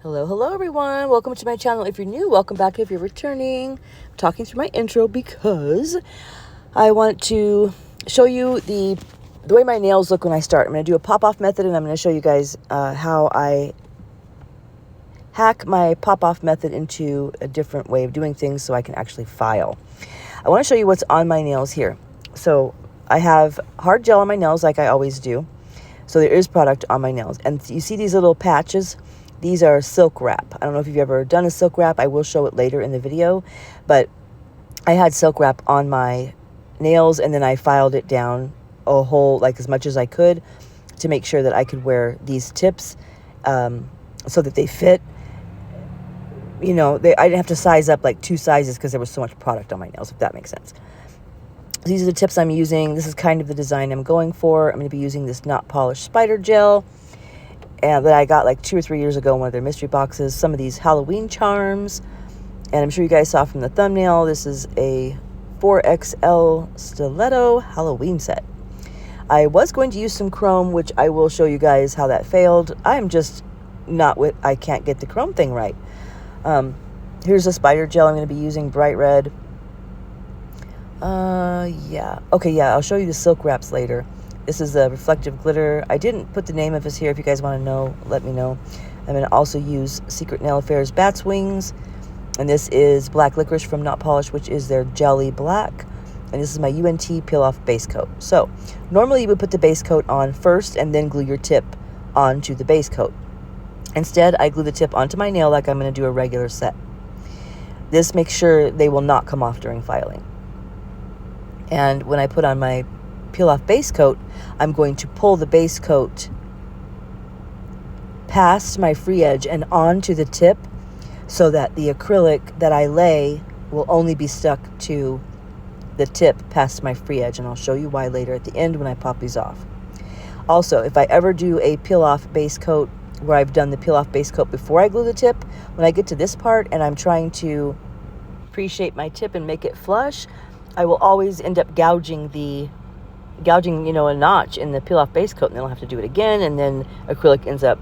Hello everyone. Welcome to my channel. If you're new, welcome back. If you're returning, I'm talking through my intro because I want to show you the way my nails look when I start. I'm going to do a pop-off method, and I'm going to show you guys how I hack my pop-off method into a different way of doing things so I can actually file. I want to show you what's on my nails here. So I have hard gel on my nails like I always do. So there is product on my nails. And you see these little patches? These are silk wrap. I don't know if you've ever done a silk wrap. I will show it later in the video. But I had silk wrap on my nails, and then I filed it down a whole, like as much as I could, to make sure that I could wear these tips so that they fit. You know, I didn't have to size up like 2 sizes because there was so much product on my nails, if that makes sense. These are the tips I'm using. This is kind of the design I'm going for. I'm going to be using this not polished spider gel that I got like 2 or 3 years ago in one of their mystery boxes. Some of these Halloween charms. And I'm sure you guys saw from the thumbnail, this is a 4XL stiletto Halloween set. I was going to use some chrome, which I will show you guys how that failed. I'm just not with, I can't get the chrome thing right. Here's a spider gel I'm going to be using, bright red. Yeah. Okay, yeah, I'll show you the silk wraps later. This is a reflective glitter. I didn't put the name of this here. If you guys want to know, let me know. I'm going to also use Secret Nail Affairs Bat's Wings. And this is Black Licorice from Not Polished, which is their Jelly Black. And this is my UNT Peel Off Base Coat. So, normally you would put the base coat on first and then glue your tip onto the base coat. Instead, I glue the tip onto my nail like I'm going to do a regular set. This makes sure they will not come off during filing. And when I put on my peel off base coat, I'm going to pull the base coat past my free edge and onto the tip so that the acrylic that I lay will only be stuck to the tip past my free edge. And I'll show you why later at the end when I pop these off. Also, if I ever do a peel off base coat where I've done the peel off base coat before I glue the tip, when I get to this part and I'm trying to pre-shape my tip and make it flush, I will always end up gouging, you know, a notch in the peel off base coat, and then I'll have to do it again, and then acrylic ends up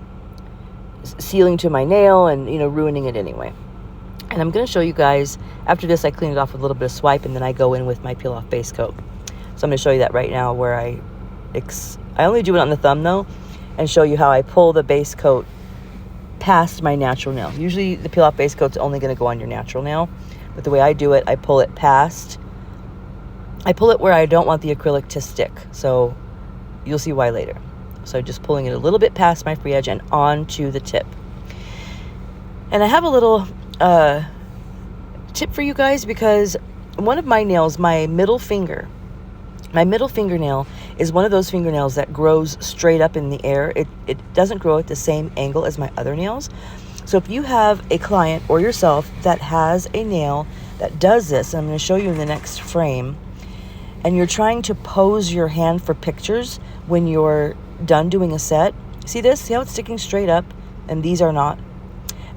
sealing to my nail and, you know, ruining it anyway. And I'm going to show you guys, after this I clean it off with a little bit of swipe, and then I go in with my peel off base coat. So I'm going to show you that right now, where I only do it on the thumb though, and show you how I pull the base coat past my natural nail. Usually the peel off base coat's only going to go on your natural nail, but the way I do it, I pull it past. I pull it where I don't want the acrylic to stick, so you'll see why later. So just pulling it a little bit past my free edge and onto the tip. And I have a little tip for you guys, because one of my nails, my middle fingernail is one of those fingernails that grows straight up in the air. It doesn't grow at the same angle as my other nails. So if you have a client or yourself that has a nail that does this, and I'm going to show you in the next frame, and you're trying to pose your hand for pictures when you're done doing a set, see this? See how it's sticking straight up and these are not?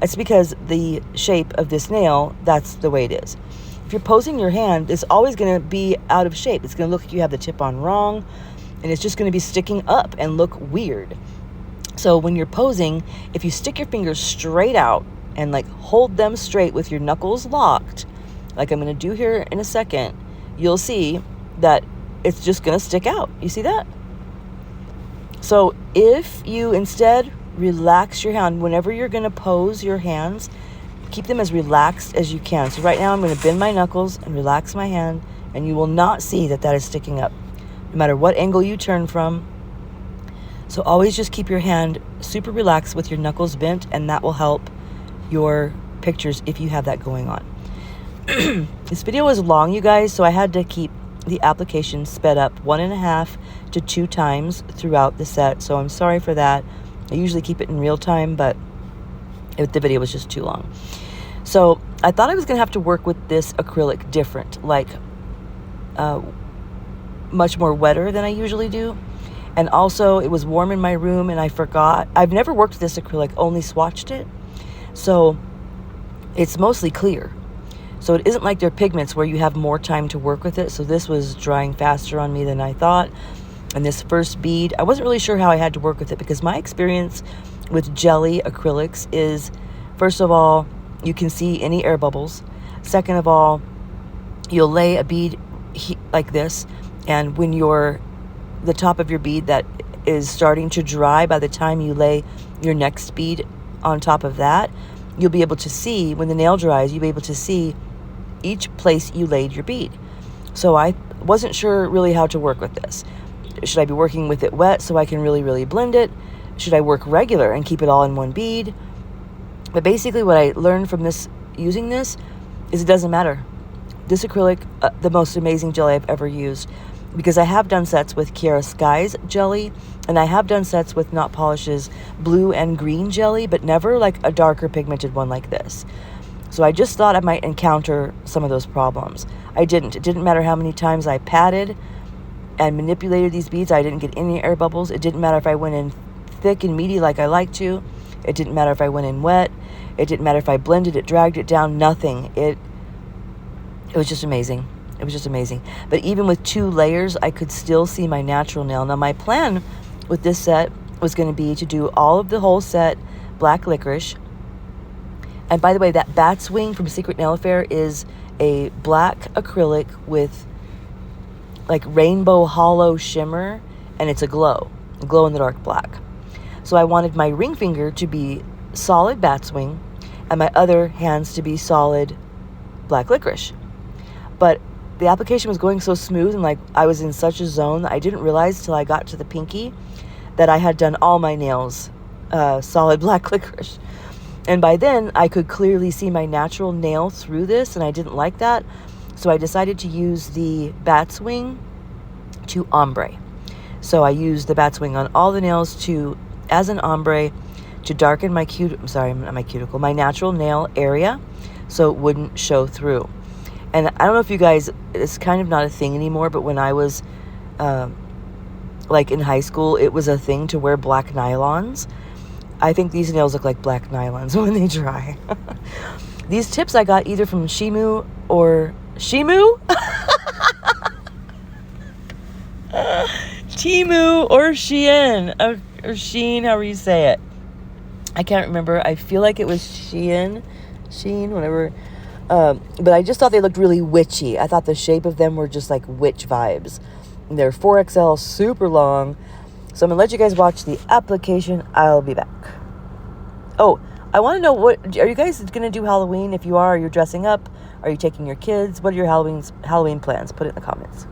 It's because the shape of this nail, that's the way it is. If you're posing your hand, it's always going to be out of shape. It's going to look like you have the tip on wrong, and it's just going to be sticking up and look weird. So when you're posing, if you stick your fingers straight out and like hold them straight with your knuckles locked, like I'm going to do here in a second, you'll see that it's just going to stick out. You see that? So if you instead relax your hand, whenever you're going to pose your hands, keep them as relaxed as you can. So right now I'm going to bend my knuckles and relax my hand, and you will not see that is sticking up, no matter what angle you turn from. So always just keep your hand super relaxed with your knuckles bent, and that will help your pictures if you have that going on. This video was long, you guys, so I had to keep the application sped up 1.5 to 2 times throughout the set. So I'm sorry for that. I usually keep it in real time, but the video was just too long. So I thought I was going to have to work with this acrylic different, like much more wetter than I usually do. And also it was warm in my room and I forgot. I've never worked with this acrylic, only swatched it. So it's mostly clear. So it isn't like their pigments where you have more time to work with it. So this was drying faster on me than I thought. And this first bead, I wasn't really sure how I had to work with it, because my experience with jelly acrylics is First of all, you can see any air bubbles. Second of all, you'll lay a bead like this, and when the top of your bead that is starting to dry, by the time you lay your next bead on top of that, you'll be able to see, when the nail dries, you'll be able to see each place you laid your bead. So I wasn't sure really how to work with this. Should I be working with it wet so I can really, really blend it? Should I work regular and keep it all in one bead? But basically what I learned from using this is it doesn't matter. This acrylic, the most amazing jelly I've ever used, because I have done sets with Kiara Sky's jelly, and I have done sets with Not Polish's blue and green jelly, but never like a darker pigmented one like this. So I just thought I might encounter some of those problems. I didn't. It didn't matter how many times I patted and manipulated these beads. I didn't get any air bubbles. It didn't matter if I went in thick and meaty like I like to. It didn't matter if I went in wet. It didn't matter if I blended it, dragged it down, nothing. It was just amazing. It was just amazing. But even with 2 layers, I could still see my natural nail. Now, my plan with this set was going to be to do all of the whole set black licorice. And by the way, that bat's wing from Secret Nail Affair is a black acrylic with like rainbow hollow shimmer, and it's a glow in the dark black. So I wanted my ring finger to be solid bat's wing and my other hands to be solid black licorice. But the application was going so smooth, and like I was in such a zone that I didn't realize till I got to the pinky that I had done all my nails solid black licorice. And by then I could clearly see my natural nail through this, and I didn't like that. So I decided to use the bat's wing to ombre. So I used the bat's wing on all the nails as an ombre to darken my my natural nail area so it wouldn't show through. And I don't know if you guys, it's kind of not a thing anymore, but when I was like in high school, it was a thing to wear black nylons. I think these nails look like black nylons when they dry. These tips I got either from Temu or Shein, or Shein, however you say it. I can't remember. I feel like it was Shein, whatever. But I just thought they looked really witchy. I thought the shape of them were just like witch vibes. And they're 4XL, super long. So I'm going to let you guys watch the application. I'll be back. Oh, I want to know, are you guys going to do Halloween? If you are you dressing up? Are you taking your kids? What are your Halloween plans? Put it in the comments.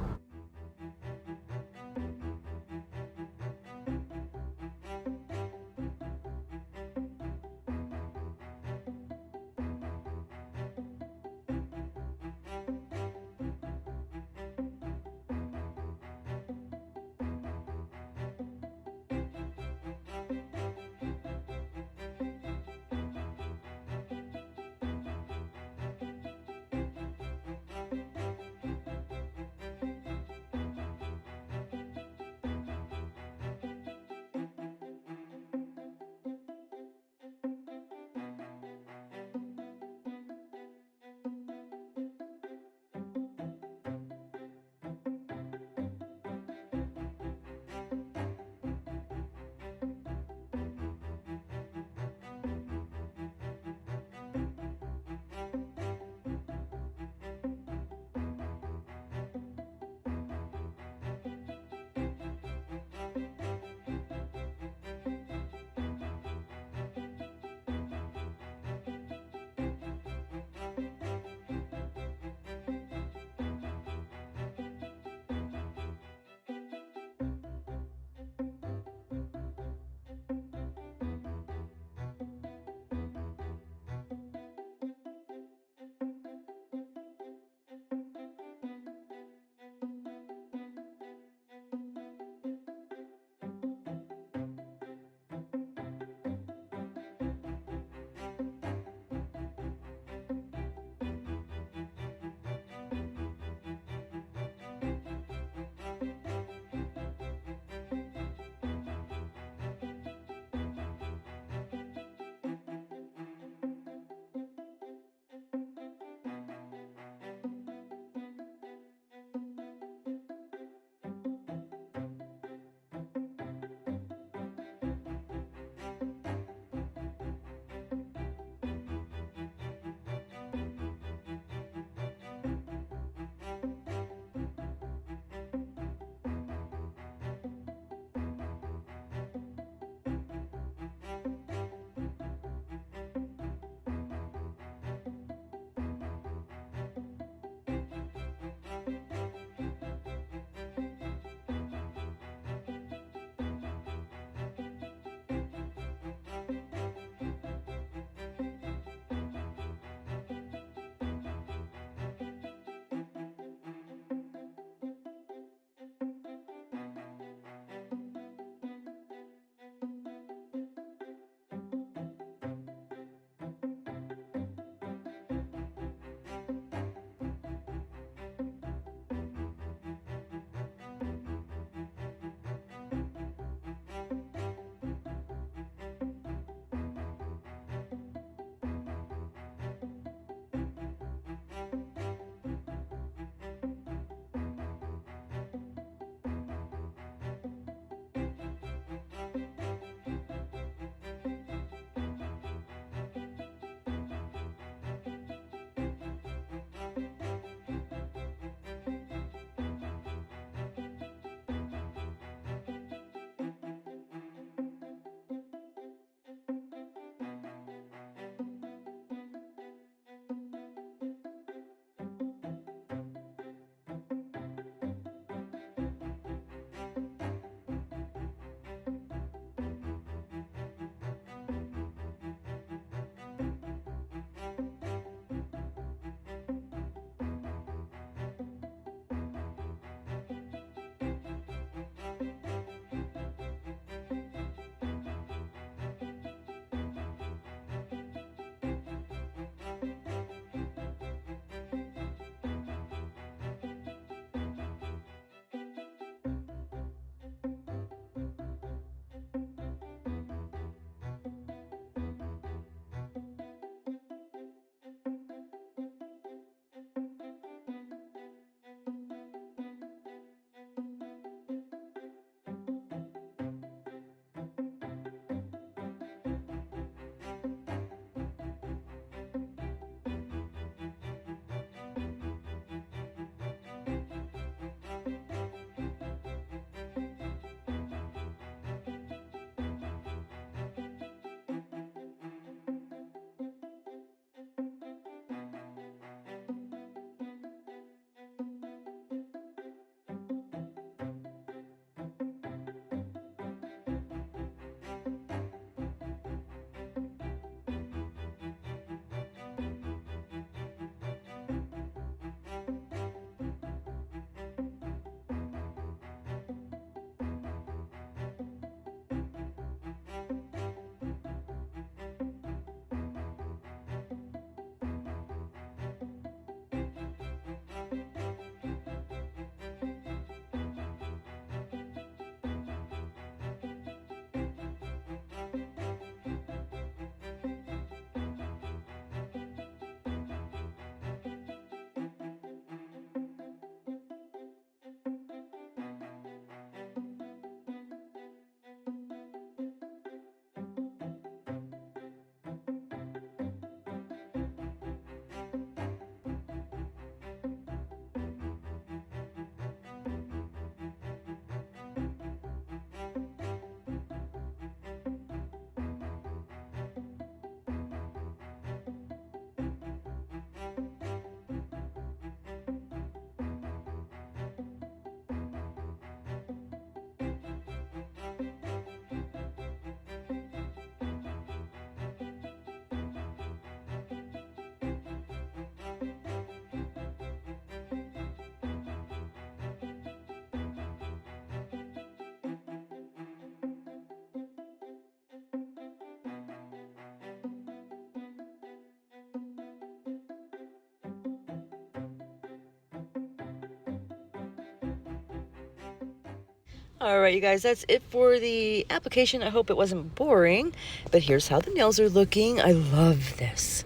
All right, you guys, that's it for the application. I hope it wasn't boring, but here's how the nails are looking. I love this.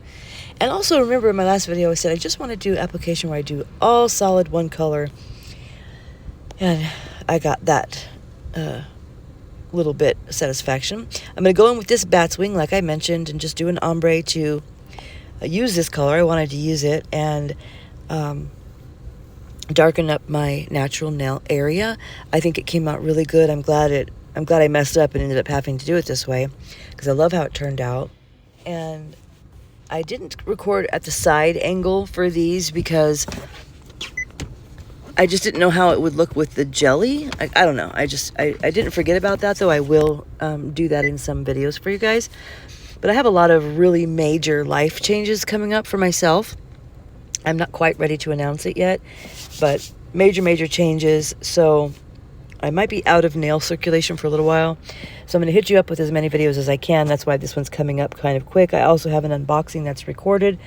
And also remember in my last video, I said I just want to do application where I do all solid one color. And I got that little bit of satisfaction. I'm going to go in with this bat's wing, like I mentioned, and just do an ombre to use this color. I wanted to use it and darken up my natural nail area. I think it came out really good. I'm glad I messed up and ended up having to do it this way because I love how it turned out. And I didn't record at the side angle for these because I just didn't know how it would look with the jelly. I don't know. I didn't forget about that, though. I will do that in some videos for you guys. But I have a lot of really major life changes coming up for myself. I'm not quite ready to announce it yet, but major changes. So I might be out of nail circulation for a little while. So I'm going to hit you up with as many videos as I can. That's why this one's coming up kind of quick. I also have an unboxing that's recorded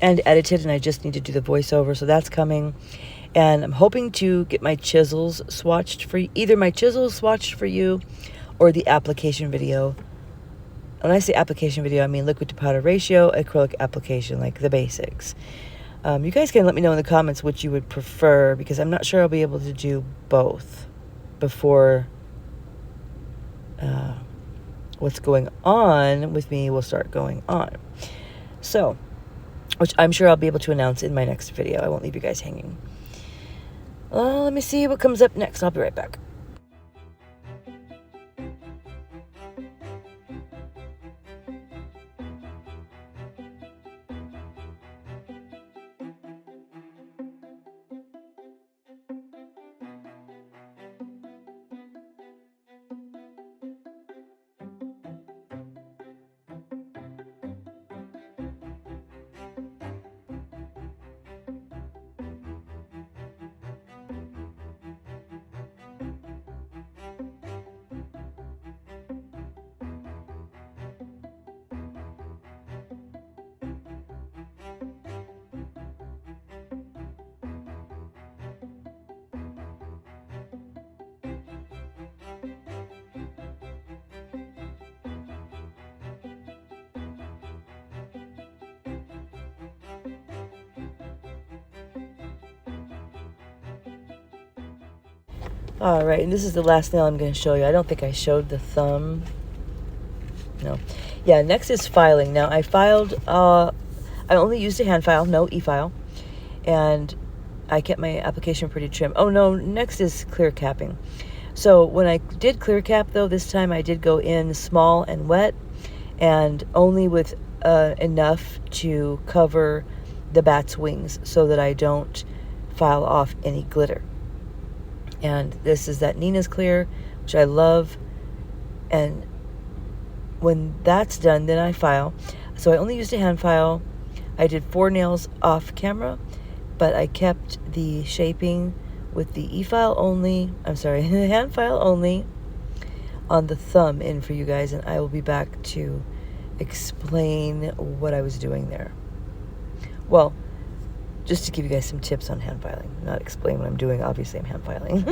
and edited, and I just need to do the voiceover. So that's coming. And I'm hoping to get my chisels swatched for you. Either my chisels swatched for you or the application video. When I say application video, I mean liquid to powder ratio, acrylic application, like the basics. You guys can let me know in the comments which you would prefer, because I'm not sure I'll be able to do both before what's going on with me will start going on. So, which I'm sure I'll be able to announce in my next video. I won't leave you guys hanging. Let me see what comes up next. I'll be right back. All right, and this is the last nail I'm going to show you. I don't think I showed the thumb. No. Yeah, next is filing. Now, I filed, I only used a hand file, no e-file, and I kept my application pretty trim. Oh, no, next is clear capping. So when I did clear cap, though, this time I did go in small and wet, and only with enough to cover the bat's wings so that I don't file off any glitter. And this is that Nina's Clear, which I love. And when that's done, then I file. So I only used a hand file. I did 4 nails off camera, but I kept the shaping with the e-file only. I'm sorry, the hand file only on the thumb in for you guys. And I will be back to explain what I was doing there. Well, just to give you guys some tips on hand filing, not explain what I'm doing. Obviously, I'm hand filing.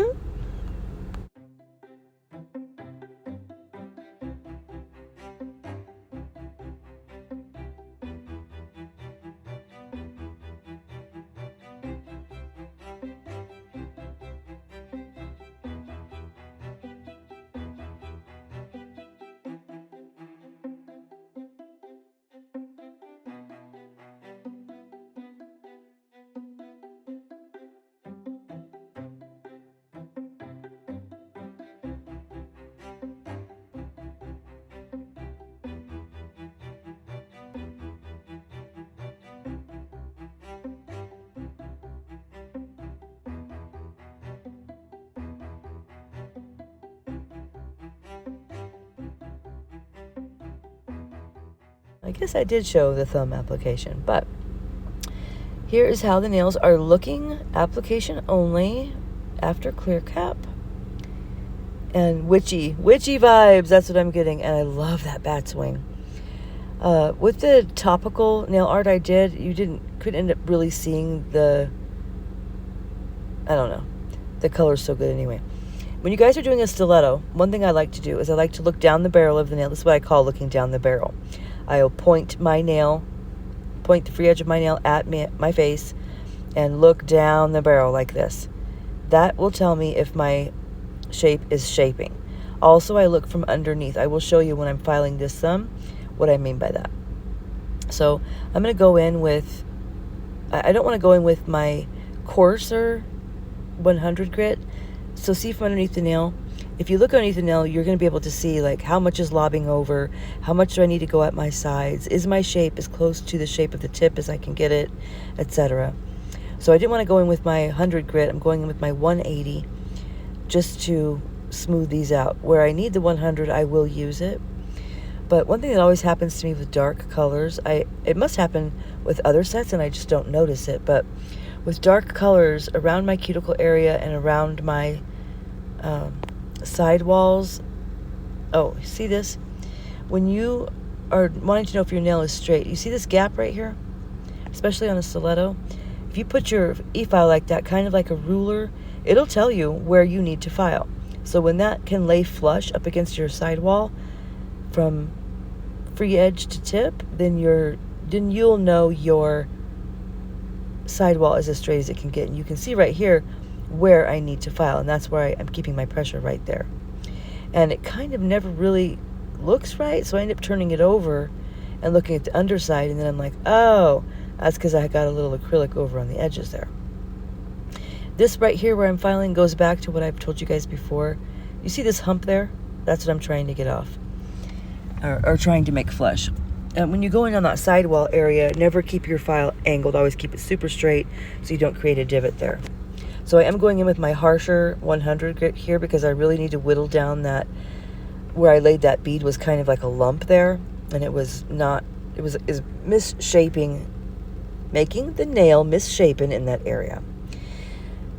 I guess I did show the thumb application, but here is how the nails are looking. Application only after clear cap. And witchy vibes, that's what I'm getting. And I love that bat's wing. With the topical nail art I did, you couldn't end up really seeing the, I don't know, the color's so good anyway. When you guys are doing a stiletto, one thing I like to do is I like to look down the barrel of the nail. This is what I call looking down the barrel. I'll point the free edge of my nail at my face and look down the barrel like this. That will tell me if my shape is shaping. Also, I look from underneath. I will show you when I'm filing this thumb what I mean by that. So I'm going to go in with, I don't want to go in with my coarser 100 grit. So see from underneath the nail. If you look underneath the nail, you're going to be able to see like how much is lobbing over, how much do I need to go at my sides, is my shape as close to the shape of the tip as I can get it, etc. So I didn't want to go in with my 100 grit. I'm going in with my 180 just to smooth these out. Where I need the 100, I will use it. But one thing that always happens to me with dark colors, it must happen with other sets and I just don't notice it, but with dark colors around my cuticle area and around my side walls. Oh, see this? When you are wanting to know if your nail is straight, you see this gap right here? Especially on a stiletto. If you put your e-file like that, kind of like a ruler, it'll tell you where you need to file. So when that can lay flush up against your sidewall from free edge to tip, then you'll know your sidewall is as straight as it can get. And you can see right here where I need to file, and that's where I'm keeping my pressure right there. And it kind of never really looks right, so I end up turning it over and looking at the underside, and then I'm like, oh, that's because I got a little acrylic over on the edges there. This right here where I'm filing goes back to what I've told you guys before. You see this hump there? That's what I'm trying to get off, or trying to make flush. And when you go in on that sidewall area, never keep your file angled. Always keep it super straight so you don't create a divot there. So I am going in with my harsher 100 grit here because I really need to whittle down that, where I laid that bead was kind of like a lump there, and it was misshaping, making the nail misshapen in that area.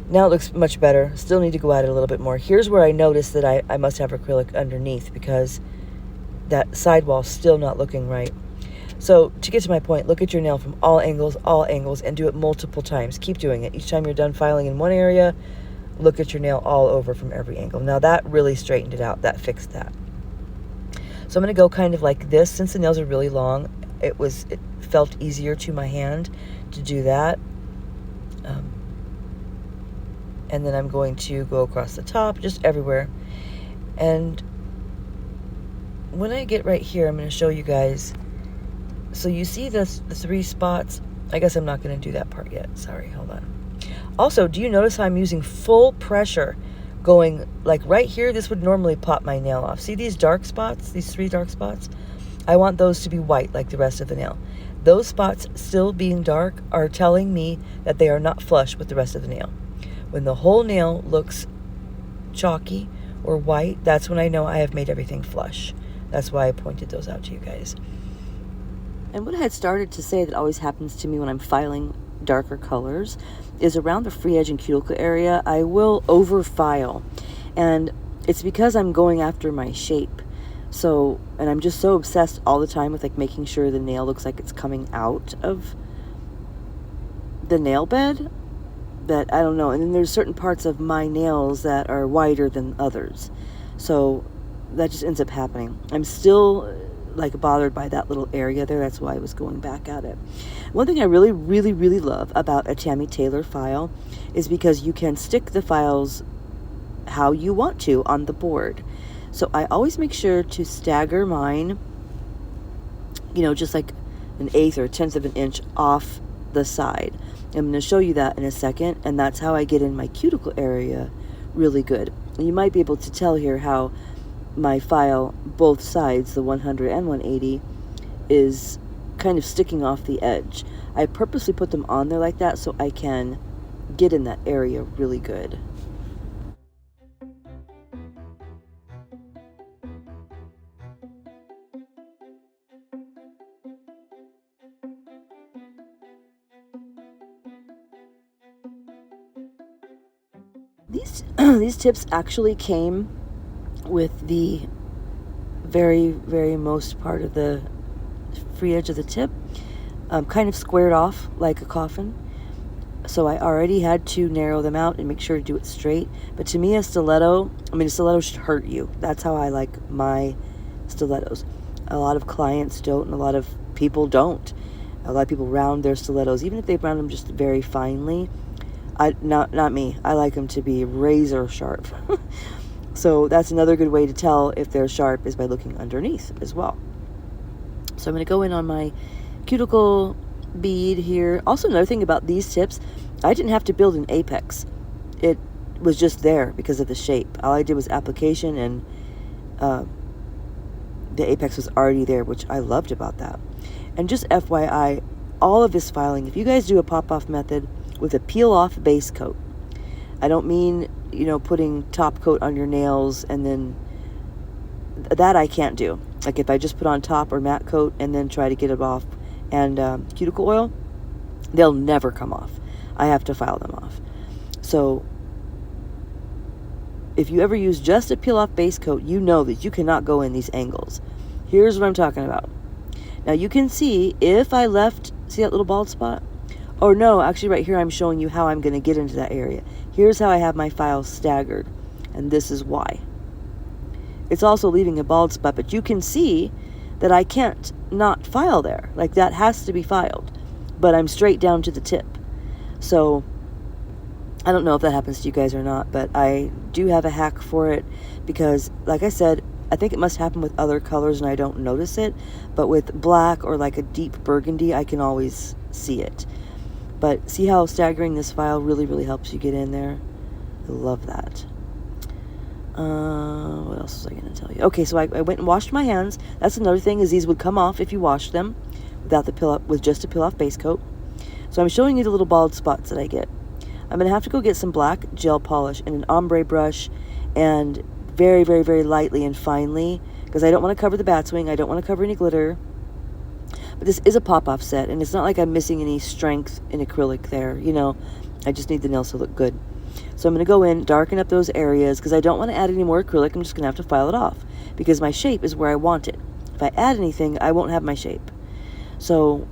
Now it looks much better. Still need to go at it a little bit more. Here's where I noticed that I must have acrylic underneath because that sidewall's still not looking right. So to get to my point, look at your nail from all angles, and do it multiple times. Keep doing it. Each time you're done filing in one area, look at your nail all over from every angle. Now that really straightened it out. That fixed that. So I'm going to go kind of like this. Since the nails are really long, it felt easier to my hand to do that. And then I'm going to go across the top, just everywhere. And when I get right here, I'm going to show you guys. So you see the 3 spots. I guess I'm not going to do that part yet. Sorry, hold on. Also, do you notice how I'm using full pressure going like right here? This would normally pop my nail off. See these dark spots, these 3 dark spots? I want those to be white like the rest of the nail. Those spots still being dark are telling me that they are not flush with the rest of the nail. When the whole nail looks chalky or white, that's when I know I have made everything flush. That's why I pointed those out to you guys. And what I had started to say that always happens to me when I'm filing darker colors is around the free edge and cuticle area, I will over file. And it's because I'm going after my shape. So, and I'm just so obsessed all the time with like making sure the nail looks like it's coming out of the nail bed that I don't know. And then there's certain parts of my nails that are wider than others. So that just ends up happening. I'm still like bothered by that little area there. That's why I was going back at it. One thing I really, really, really love about a Tammy Taylor file is because you can stick the files how you want to on the board. So I always make sure to stagger mine, just like 1/8 or 1/10 of an inch off the side. I'm going to show you that in a second, and that's how I get in my cuticle area really good. You might be able to tell here how my file, both sides, the 100 and 180, is kind of sticking off the edge. I purposely put them on there like that so I can get in that area really good. These tips actually came with the very, very most part of the free edge of the tip, kind of squared off like a coffin. So I already had to narrow them out and make sure to do it straight. But to me, a stiletto should hurt you. That's how I like my stilettos. A lot of clients don't, and a lot of people don't. A lot of people round their stilettos, even if they round them just very finely. Not me. I like them to be razor sharp. So that's another good way to tell if they're sharp, is by looking underneath as well. So I'm going to go in on my cuticle bead here. Also, another thing about these tips, I didn't have to build an apex. It was just there because of the shape. All I did was application, and the apex was already there, which I loved about that. And just FYI, all of this filing, if you guys do a pop-off method with a peel-off base coat, I don't mean, putting top coat on your nails and then that I can't do. Like if I just put on top or matte coat and then try to get it off and cuticle oil, they'll never come off. I have to file them off. So if you ever use just a peel off base coat, you know that you cannot go in these angles. Here's what I'm talking about. Now you can see if I left, see that little bald spot? Or no, actually right here I'm showing you how I'm going to get into that area. Here's how I have my files staggered, and this is why. It's also leaving a bald spot, but you can see that I can't not file there. Like that has to be filed, but I'm straight down to the tip. So I don't know if that happens to you guys or not, but I do have a hack for it because, like I said, I think it must happen with other colors and I don't notice it, but with black or like a deep burgundy, I can always see it. But see how staggering this file really, really helps you get in there? I love that. What else was I going to tell you? Okay, so I went and washed my hands. That's another thing, is these would come off if you washed them without the with just a peel-off base coat. So I'm showing you the little bald spots that I get. I'm going to have to go get some black gel polish and an ombre brush, and very, very, very lightly and finely, because I don't want to cover the bat's wing. I don't want to cover any glitter. But this is a pop-off set, and it's not like I'm missing any strength in acrylic there. I just need the nails to look good. So I'm going to go in, darken up those areas, because I don't want to add any more acrylic. I'm just going to have to file it off, because my shape is where I want it. If I add anything, I won't have my shape. So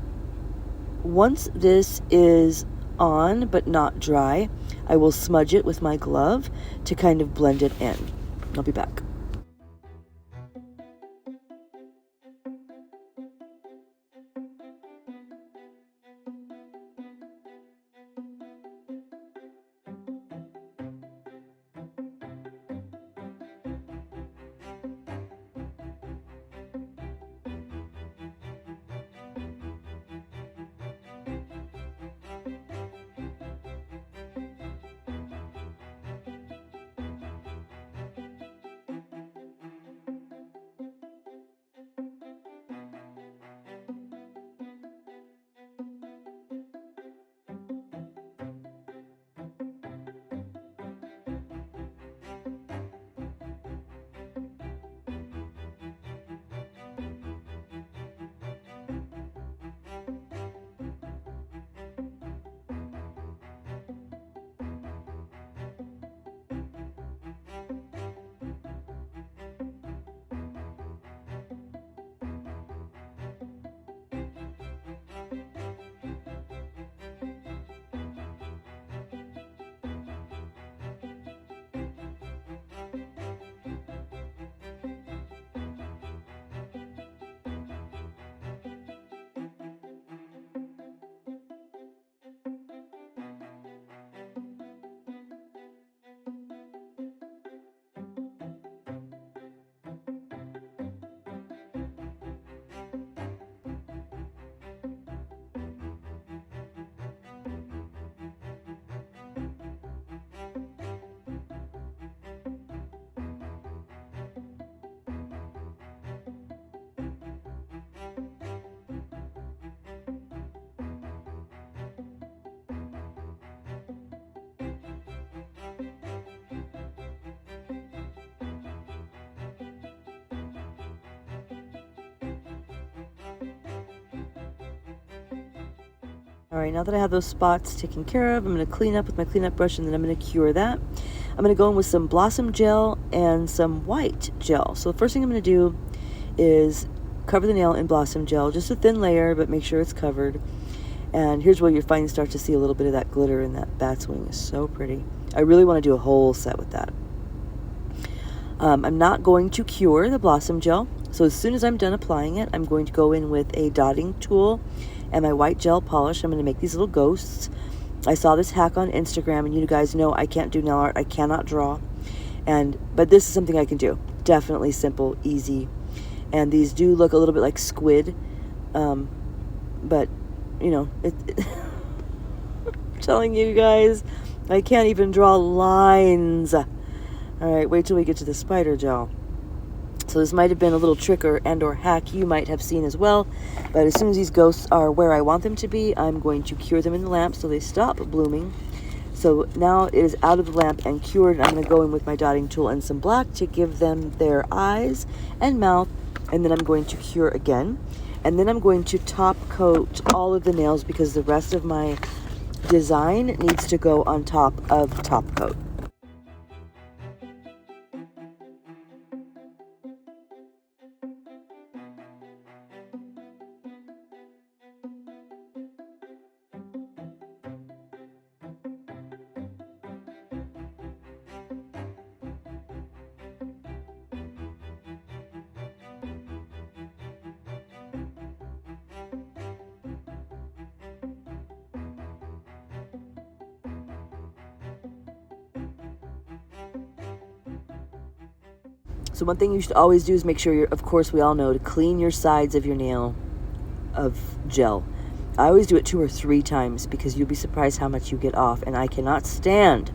once this is on, but not dry, I will smudge it with my glove to kind of blend it in. I'll be back. Alright, now that I have those spots taken care of, I'm going to clean up with my cleanup brush, and then I'm going to cure that. I'm going to go in with some blossom gel and some white gel. So the first thing I'm going to do is cover the nail in blossom gel, just a thin layer, but make sure it's covered. And here's where you finally start to see a little bit of that glitter, and that bat's wing is so pretty. I really want to do a whole set with that. I'm not going to cure the Blossom Gel, so as soon as I'm done applying it, I'm going to go in with a dotting tool and my white gel polish. I'm going to make these little ghosts. I saw this hack on Instagram, and you guys know I can't do nail art. I cannot draw. But this is something I can do. Definitely simple, easy. And these do look a little bit like squid. But, you know, I'm telling you guys, I can't even draw lines. All right, wait till we get to the spider gel. So this might have been a little trick or hack you might have seen as well. But as soon as these ghosts are where I want them to be, I'm going to cure them in the lamp so they stop blooming. So now it is out of the lamp and cured. I'm going to go in with my dotting tool and some black to give them their eyes and mouth. And then I'm going to cure again. And then I'm going to top coat all of the nails because the rest of my design needs to go on top of top coat. So one thing you should always do is make sure of course we all know, to clean your sides of your nail of gel. I always do it 2 or 3 times because you'll be surprised how much you get off. And I cannot stand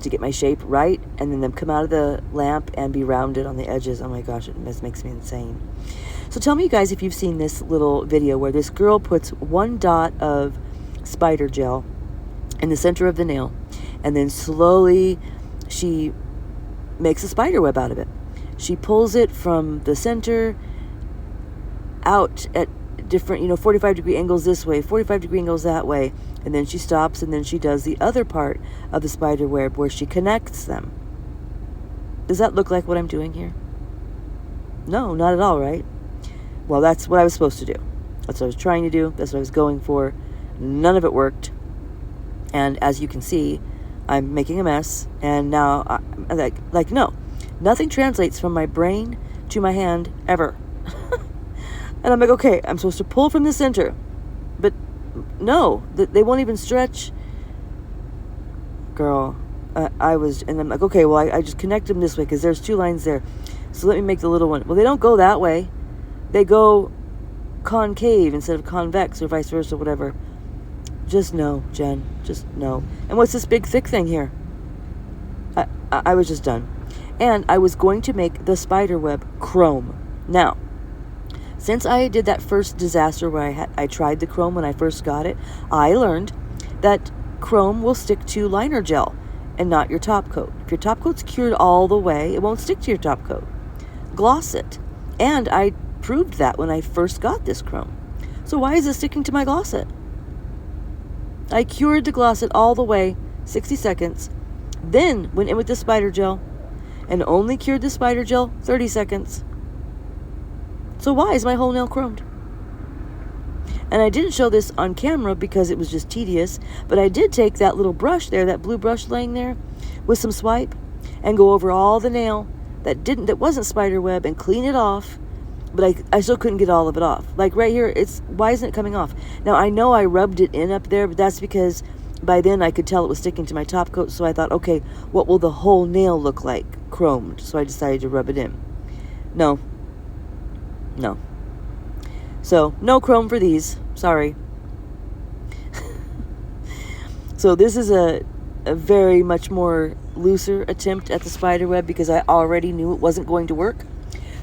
to get my shape right and then them come out of the lamp and be rounded on the edges. Oh my gosh, this makes me insane. So tell me, you guys, if you've seen this little video where this girl puts 1 dot of spider gel in the center of the nail, and then slowly she makes a spider web out of it. She pulls it from the center out at different, 45-degree angles this way, 45-degree angles that way, and then she stops, and then she does the other part of the spider web where she connects them. Does that look like what I'm doing here? No, not at all, right? Well, that's what I was supposed to do. That's what I was trying to do. That's what I was going for. None of it worked. And as you can see, I'm making a mess. And now, no. Nothing translates from my brain to my hand ever. And I'm like, okay, I'm supposed to pull from the center. But no, they won't even stretch. Girl, and I'm like, okay, well, I just connect them this way because there's 2 lines there. So let me make the little one. Well, they don't go that way. They go concave instead of convex or vice versa, whatever. Just no, Jen. Just no. And what's this big thick thing here? I was just done. And I was going to make the spider web chrome. Now, since I did that first disaster where I tried the chrome when I first got it, I learned that chrome will stick to liner gel and not your top coat. If your top coat's cured all the way, it won't stick to your top coat. Gloss it. And I proved that when I first got this chrome. So why is it sticking to my glosset? I cured the glosset all the way, 60 seconds, then went in with the spider gel and only cured the spider gel 30 seconds. So why is my whole nail chromed? And I didn't show this on camera because it was just tedious, but I did take that little brush there, that blue brush laying there, with some swipe and go over all the nail that wasn't spider web and clean it off. But I still couldn't get all of it off. Like right here, why isn't it coming off? Now I know I rubbed it in up there, but that's because by then I could tell it was sticking to my top coat. So I thought, okay, what will the whole nail look like chromed? So I decided to rub it in. No. So no chrome for these. Sorry. So this is a very much more looser attempt at the spider web because I already knew it wasn't going to work.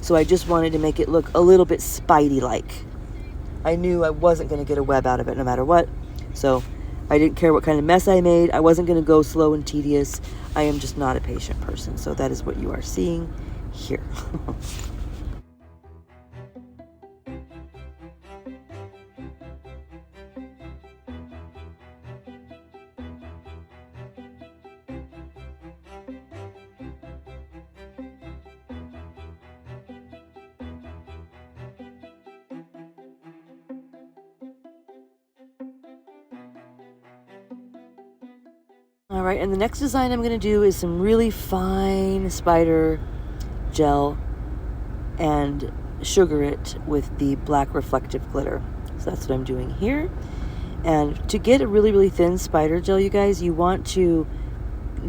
So I just wanted to make it look a little bit Spidey-like. I knew I wasn't going to get a web out of it no matter what. So I didn't care what kind of mess I made. I wasn't going to go slow and tedious. I am just not a patient person. So that is what you are seeing here. All right, and the next design I'm going to do is some really fine spider gel and sugar it with the black reflective glitter. So that's what I'm doing here. And to get a really, really thin spider gel, you guys, you want to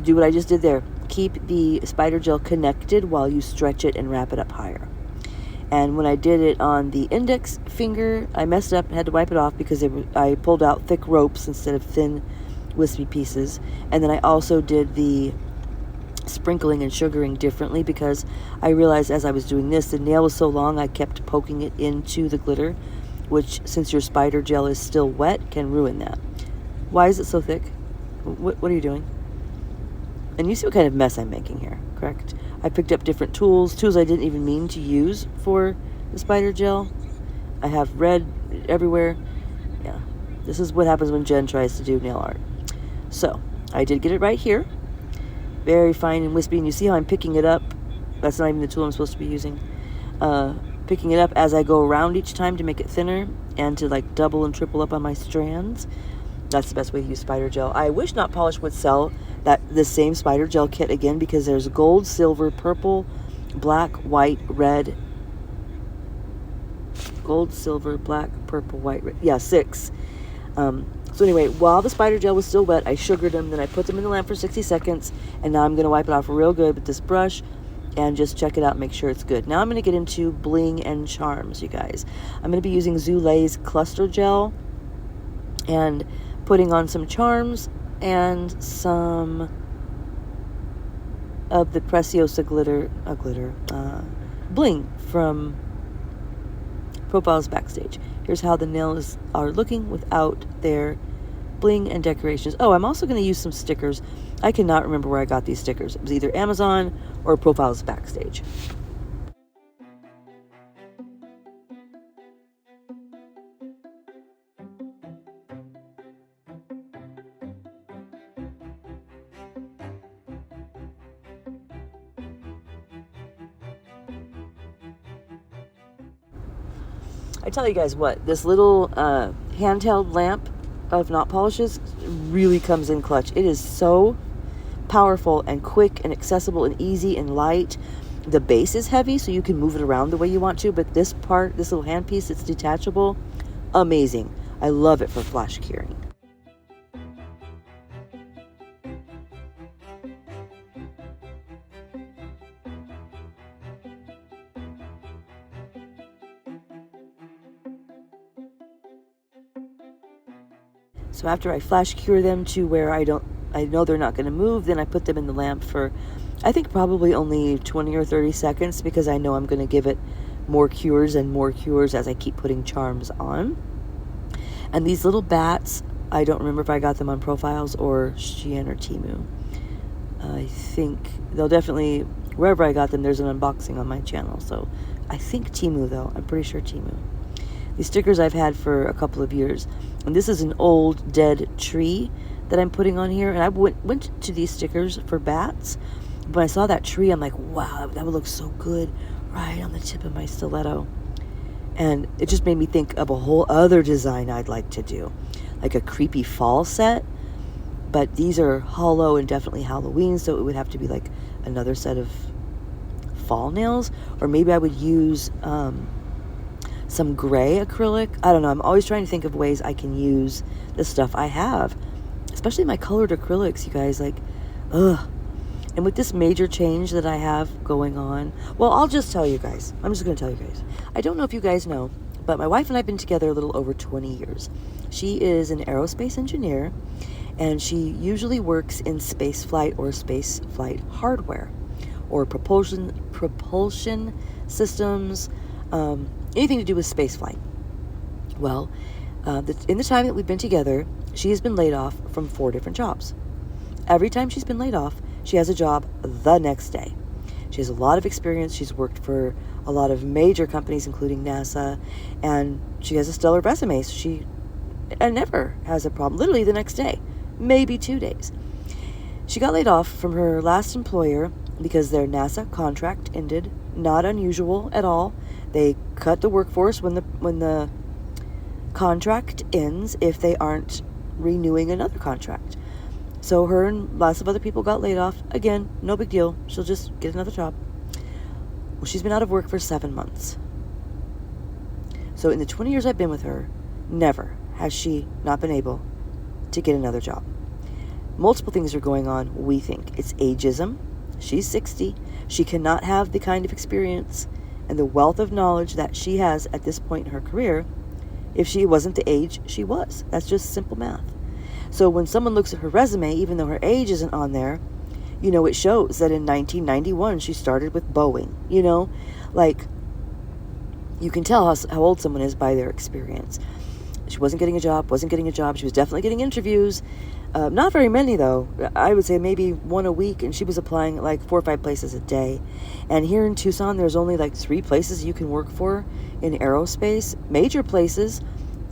do what I just did there. Keep the spider gel connected while you stretch it and wrap it up higher. And when I did it on the index finger, I messed up and had to wipe it off because I pulled out thick ropes instead of thin, wispy pieces. And then I also did the sprinkling and sugaring differently because I realized as I was doing this, the nail was so long I kept poking it into the glitter, which, since your spider gel is still wet, can ruin that. Why is it so thick? What are you doing? And you see what kind of mess I'm making here, correct? I picked up different tools I didn't even mean to use for the spider gel. I have red everywhere. Yeah, this is what happens when Jen tries to do nail art. So, I did get it right here. Very fine and wispy, and you see how I'm picking it up? That's not even the tool I'm supposed to be using. Picking it up as I go around each time to make it thinner and to like double and triple up on my strands. That's the best way to use spider gel. I wish Not Polished would sell the same spider gel kit again, because there's gold, silver, purple, black, white, red. Gold, silver, black, purple, white, red. Yeah, 6. So anyway, while the spider gel was still wet, I sugared them, then I put them in the lamp for 60 seconds, and now I'm going to wipe it off real good with this brush and just check it out and make sure it's good. Now I'm going to get into bling and charms, you guys. I'm going to be using Zulay's cluster gel and putting on some charms and some of the Preciosa bling from Profiles Backstage. Here's how the nails are looking without their bling and decorations. Oh, I'm also going to use some stickers. I cannot remember where I got these stickers. It was either Amazon or Profiles Backstage. I tell you guys what, this little handheld lamp of Not Polishes really comes in clutch. It is so powerful and quick and accessible and easy and light. The base is heavy, so you can move it around the way you want to, but this part, this little handpiece, it's detachable. Amazing. I love it for flash curing. So after I flash cure them to where I know they're not going to move, then I put them in the lamp for, I think, probably only 20 or 30 seconds, because I know I'm going to give it more cures and more cures as I keep putting charms on. And these little bats, I don't remember if I got them on Profiles or Shein or Temu. I think they'll definitely, wherever I got them, there's an unboxing on my channel. So I think Temu, though. I'm pretty sure Temu. These stickers I've had for a couple of years. And this is an old dead tree that I'm putting on here. And I went to these stickers for bats. But when I saw that tree, I'm like, wow, that would look so good right on the tip of my stiletto. And it just made me think of a whole other design I'd like to do. Like a creepy fall set. But these are hollow and definitely Halloween, so it would have to be like another set of fall nails. Or maybe I would use some gray acrylic. I don't know. I'm always trying to think of ways I can use the stuff I have. Especially my colored acrylics, you guys. Like, ugh. And with this major change that I have going on, well, I'll just tell you guys. I'm just going to tell you guys. I don't know if you guys know, but my wife and I have been together a little over 20 years. She is an aerospace engineer, and she usually works in space flight or space flight hardware, or propulsion systems, anything to do with space flight. Well, in the time that we've been together, she has been laid off from 4 different jobs. Every time she's been laid off, she has a job the next day. She has a lot of experience. She's worked for a lot of major companies, including NASA, and she has a stellar resume. So she never has a problem, literally the next day, maybe 2 days. She got laid off from her last employer because their NASA contract ended. Not unusual at all. They cut the workforce when the contract ends if they aren't renewing another contract. So her and lots of other people got laid off. Again, no big deal. She'll just get another job. Well, she's been out of work for 7 months. So in the 20 years I've been with her, never has she not been able to get another job. Multiple things are going on, we think. It's ageism. She's 60. She cannot have the kind of experience and the wealth of knowledge that she has at this point in her career if she wasn't the age she was. That's just simple math. So when someone looks at her resume, even though her age isn't on there, you know, it shows that in 1991 she started with Boeing. You know, like, you can tell how old someone is by their experience. She wasn't getting a job. She was definitely getting interviews. Not very many, though. I would say maybe one a week, and she was applying at like 4 or 5 places a day. And here in Tucson, there's only like 3 places you can work for in aerospace, major places,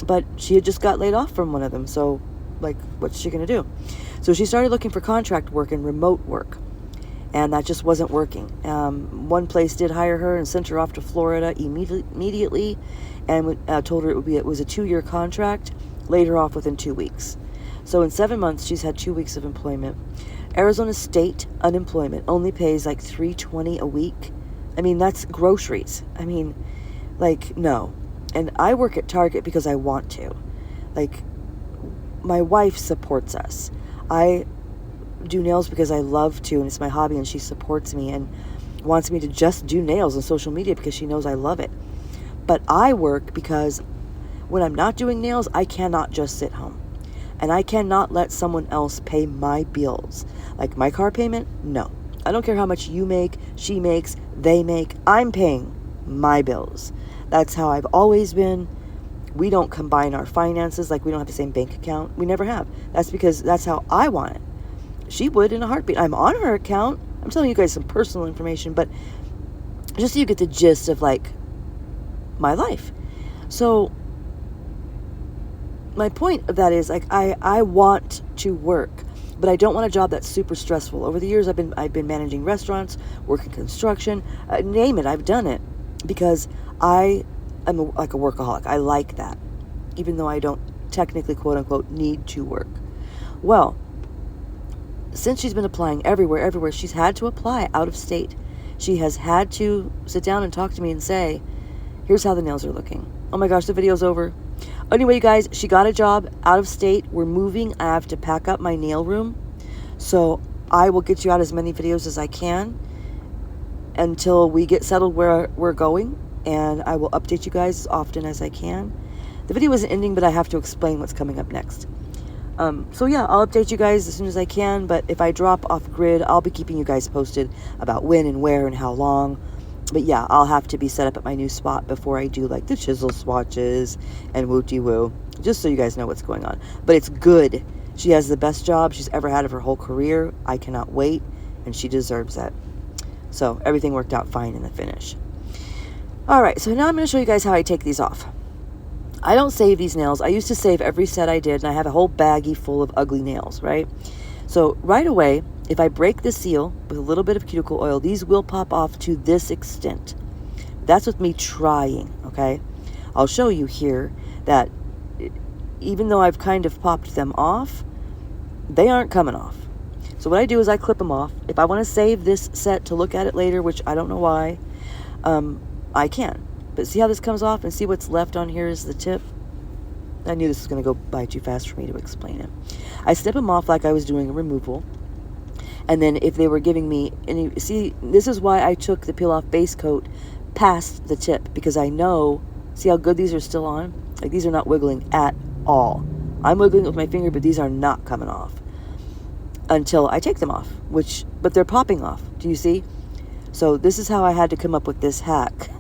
but she had just got laid off from one of them. So, like, what's she going to do? So she started looking for contract work and remote work, and that just wasn't working. One place did hire her and sent her off to Florida immediately, and told her it was a 2-year contract, laid her off within 2 weeks. So in 7 months, she's had 2 weeks of employment. Arizona state unemployment only pays like $3.20 a week. I mean, that's groceries. I mean, like, no. And I work at Target because I want to. Like, my wife supports us. I do nails because I love to, and it's my hobby, and she supports me and wants me to just do nails on social media because she knows I love it. But I work because when I'm not doing nails, I cannot just sit home. And I cannot let someone else pay my bills. Like my car payment, no. I don't care how much you make, she makes, they make. I'm paying my bills. That's how I've always been. We don't combine our finances, like we don't have the same bank account. We never have. That's because that's how I want it. She would in a heartbeat. I'm on her account. I'm telling you guys some personal information, but just so you get the gist of like my life. So my point of that is, like, I want to work, but I don't want a job that's super stressful. Over the years, I've been managing restaurants, working construction, name it. I've done it because I am like a workaholic. I like that, even though I don't technically, quote unquote, need to work. Well, since she's been applying everywhere, she's had to apply out of state. She has had to sit down and talk to me and say, here's how the nails are looking. Oh my gosh, the video's over. Anyway, you guys, she got a job out of state. We're moving. I have to pack up my nail room. So I will get you out as many videos as I can until we get settled where we're going. And I will update you guys as often as I can. The video isn't ending, but I have to explain what's coming up next. So yeah, I'll update you guys as soon as I can. But if I drop off grid, I'll be keeping you guys posted about when and where and how long. But yeah, I'll have to be set up at my new spot before I do like the chisel swatches and woo-de-woo, just so you guys know what's going on. But it's good. She has the best job she's ever had of her whole career. I cannot wait, and she deserves that. So everything worked out fine in the finish. All right, so now I'm going to show you guys how I take these off. I don't save these nails. I used to save every set I did, and I have a whole baggie full of ugly nails, right? So right away, if I break the seal with a little bit of cuticle oil, these will pop off to this extent. That's with me trying, okay? I'll show you here that even though I've kind of popped them off, they aren't coming off. So what I do is I clip them off. If I want to save this set to look at it later, which I don't know why, I can. But see how this comes off, and see what's left on here is the tip? I knew this was going to go by too fast for me to explain it. I snip them off like I was doing a removal. And then if they were giving me any, see, this is why I took the peel off base coat past the tip, because I know, see how good these are still on? Like, these are not wiggling at all. I'm wiggling with my finger, but these are not coming off until I take them off, but they're popping off. Do you see? So this is how I had to come up with this hack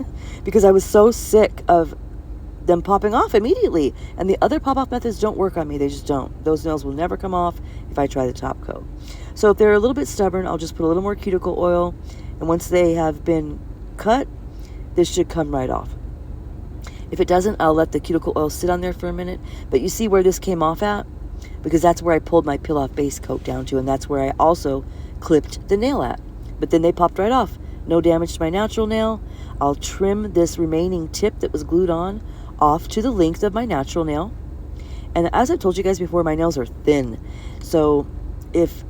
because I was so sick of them popping off immediately. And the other pop-off methods don't work on me. They just don't. Those nails will never come off if I try the top coat. So if they're a little bit stubborn, I'll just put a little more cuticle oil. And once they have been cut, this should come right off. If it doesn't, I'll let the cuticle oil sit on there for a minute. But you see where this came off at? Because that's where I pulled my peel-off base coat down to. And that's where I also clipped the nail at. But then they popped right off. No damage to my natural nail. I'll trim this remaining tip that was glued on off to the length of my natural nail. And as I've told you guys before, my nails are thin. So if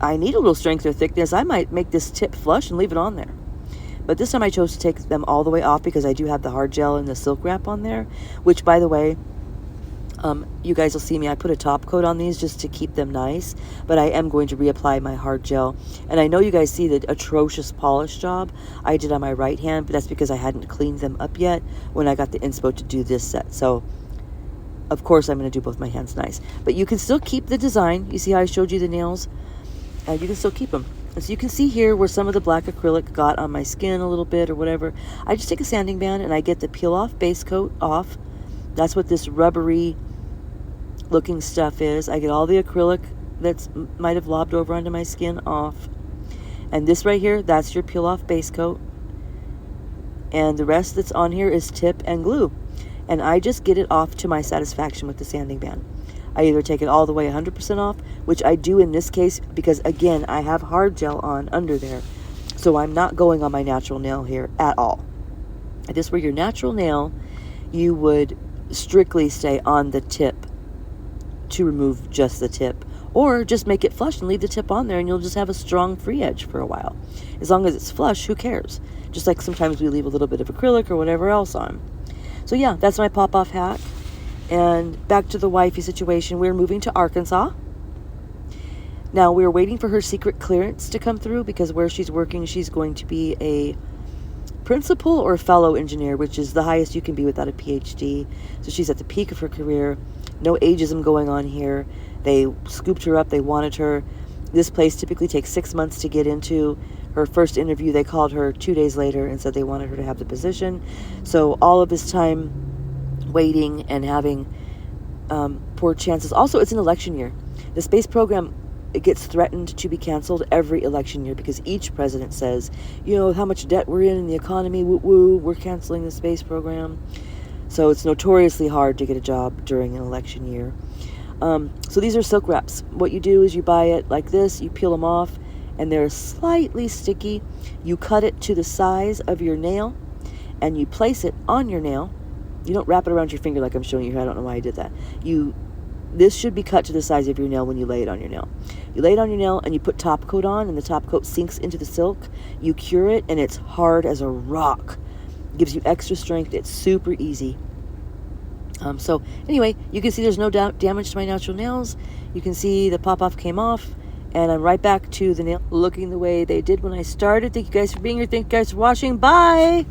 I need a little strength or thickness, I might make this tip flush and leave it on there. But this time I chose to take them all the way off because I do have the hard gel and the silk wrap on there, which, by the way, you guys will see me, I put a top coat on these just to keep them nice, but I am going to reapply my hard gel. And I know you guys see the atrocious polish job I did on my right hand, but that's because I hadn't cleaned them up yet when I got the inspo to do this set. So, of course, I'm going to do both my hands nice. But you can still keep the design. You see how I showed you the nails? You can still keep them. And so you can see here where some of the black acrylic got on my skin a little bit or whatever. I just take a sanding band and I get the peel off base coat off. That's what this rubbery looking stuff is. I get all the acrylic that's might have lobbed over onto my skin off. And this right here, that's your peel off base coat. And the rest that's on here is tip and glue. And I just get it off to my satisfaction with the sanding band. I either take it all the way 100% off, which I do in this case because, again, I have hard gel on under there. So I'm not going on my natural nail here at all. If this were your natural nail, you would strictly stay on the tip to remove just the tip, or just make it flush and leave the tip on there, and you'll just have a strong free edge for a while. As long as it's flush, who cares? Just like sometimes we leave a little bit of acrylic or whatever else on. So yeah, that's my pop-off hack. And back to the wifey situation, we're moving to Arkansas. Now we're waiting for her secret clearance to come through because where she's working, she's going to be a principal or fellow engineer, which is the highest you can be without a PhD. So she's at the peak of her career. No ageism going on here. They scooped her up. They wanted her. This place typically takes 6 months to get into. Her first interview, they called her 2 days later and said they wanted her to have the position. So all of this time waiting and having poor chances. Also, it's an election year. The space program, it gets threatened to be canceled every election year because each president says, you know, how much debt we're in the economy, woo-woo, we're canceling the space program. So it's notoriously hard to get a job during an election year. So these are silk wraps. What you do is you buy it like this, you peel them off, and they're slightly sticky. You cut it to the size of your nail, and you place it on your nail. You don't wrap it around your finger like I'm showing you here. I don't know why I did that. This should be cut to the size of your nail when you lay it on your nail. You lay it on your nail, and you put top coat on, and the top coat sinks into the silk. You cure it, and it's hard as a rock. Gives you extra strength. It's super easy. So anyway, you can see there's no damage to my natural nails. You can see the pop-off came off, and I'm right back to the nail looking the way they did when I started. Thank you guys for being here. Thank you guys for watching. Bye!